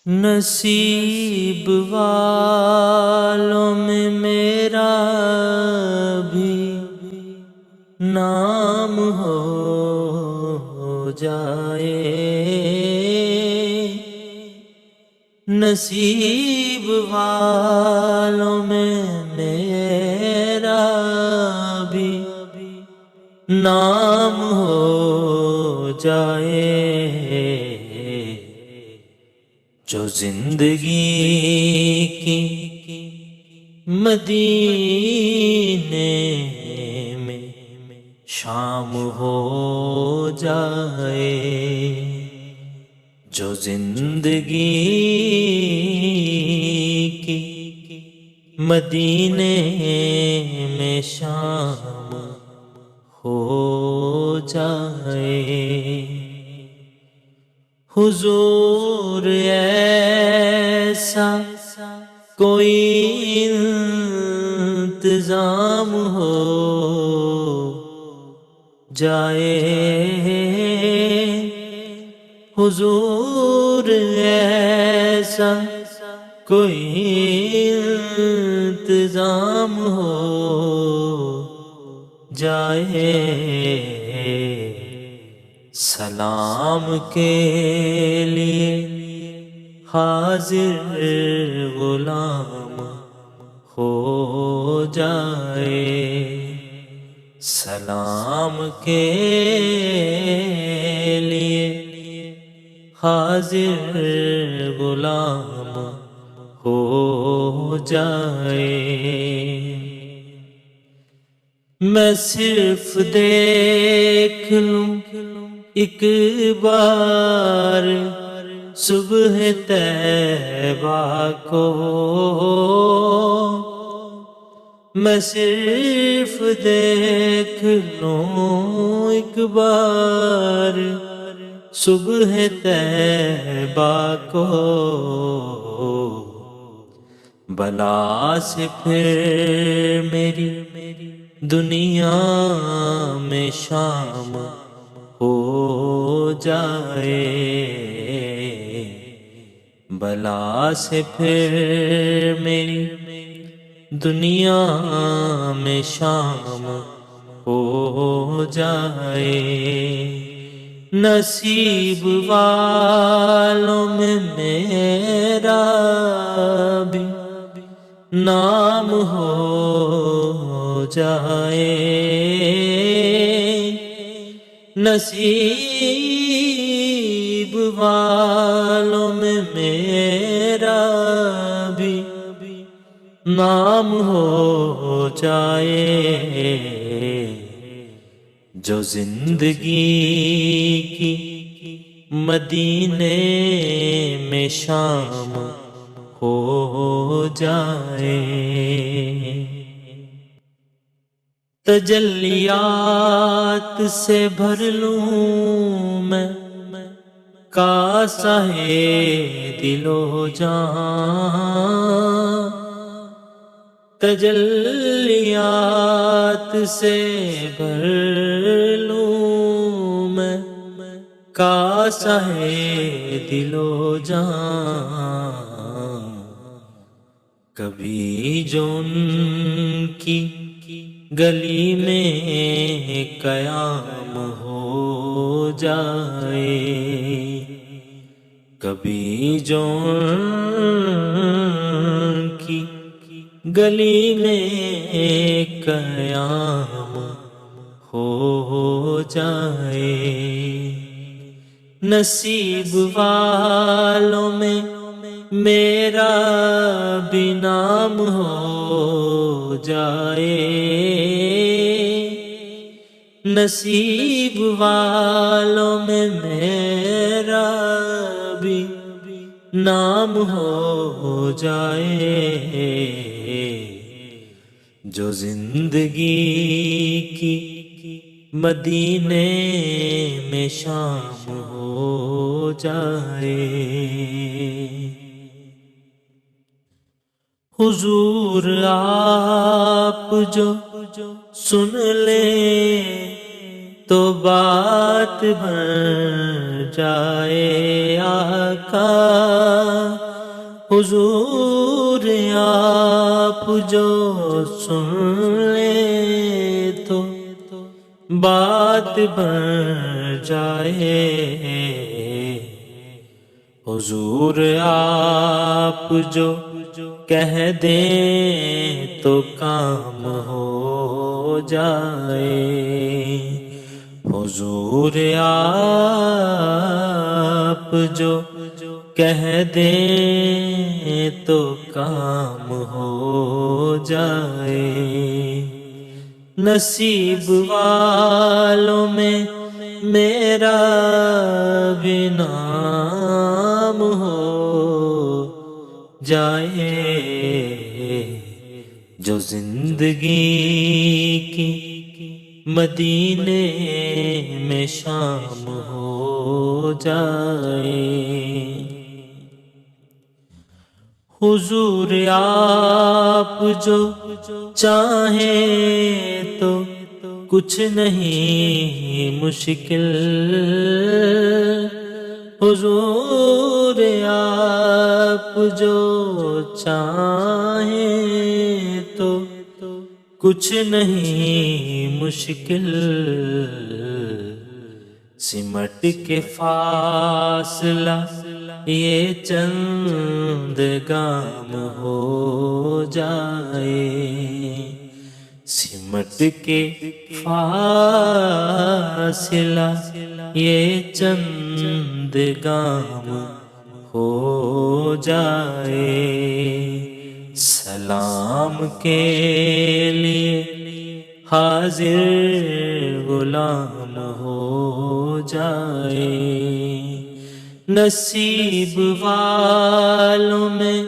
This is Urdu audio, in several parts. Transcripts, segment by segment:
نصیب والوں میں میرا بھی نام ہو جائے، نصیب والوں میں میرا بھی نام ہو جائے، جو زندگی کی مدینے میں شام ہو جائے، جو زندگی کی مدینے میں شام ہو جائے، حضور ایسا کوئی انتظام ہو جائے، حضور ایسا کوئی انتظام ہو جائے، سلام کے لیے حاضر غلام ہو جائے، سلام کے لیے حاضر غلام ہو جائے، میں صرف دیکھ لوں ایک بار صبح طیبہ کو، میں صرف دیکھ لوں ایک بار صبح طیبہ کو، بلا سے پھر میری دنیا میں شام ہو جائے، بلا سے پھر میری دنیا میں شام ہو جائے، نصیب والوں میں میرا بھی نام ہو جائے، نصیب والوں میں میرا بھی نام ہو جائے، جو زندگی کی مدینے میں شام ہو جائے، تجلیات سے بھر لوں میں کاسہ دل و جان، تجلیات سے بھر لوں میں کاسہ دل و جان، کبھی جو ان کی گلی میں قیام ہو جائے، کبھی جو ان کی گلی میں قیام ہو جائے، نصیب والوں میں میرا بھی نام ہو جائے، نصیب والوں میں میرا بھی نام ہو جائے، جو زندگی کی مدینے میں شام ہو جائے، حضور آپ جو سن لیں تو بات بن جائے آقا، حضور آپ جو سن لے تو بات بن جائے، حضور آپ جو کہہ دیں تو کام ہو جائے، حضور آپ جو کہہ دیں تو کام ہو جائے، نصیب والوں میں میرا بھی نام ہو جائے، جو زندگی کی مدینے میں شام ہو جائے، حضور آپ جو چاہیں تو کچھ نہیں مشکل، حضور آپ جو چاہیں تو کچھ نہیں مشکل، سمٹ کے فاصلہ یہ چند گام ہو جائے، سمٹ کے فاصلہ یہ چند گام ہو جائے، سلام کے لیے حاضر غلام ہو جائے، نصیب والوں میں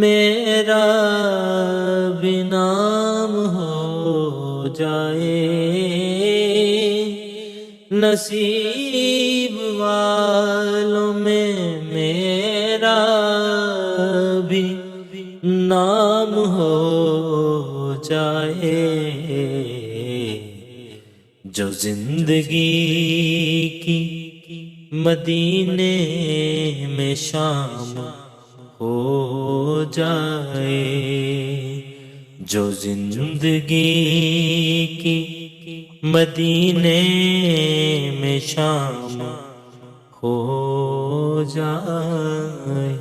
میرا بھی نام ہو جائے، نصیب والوں میں میرا بھی نام ہو جائے، جو زندگی کی مدینے میں شام ہو جائے، جو زندگی کی مدینے میں شام ہو جائے۔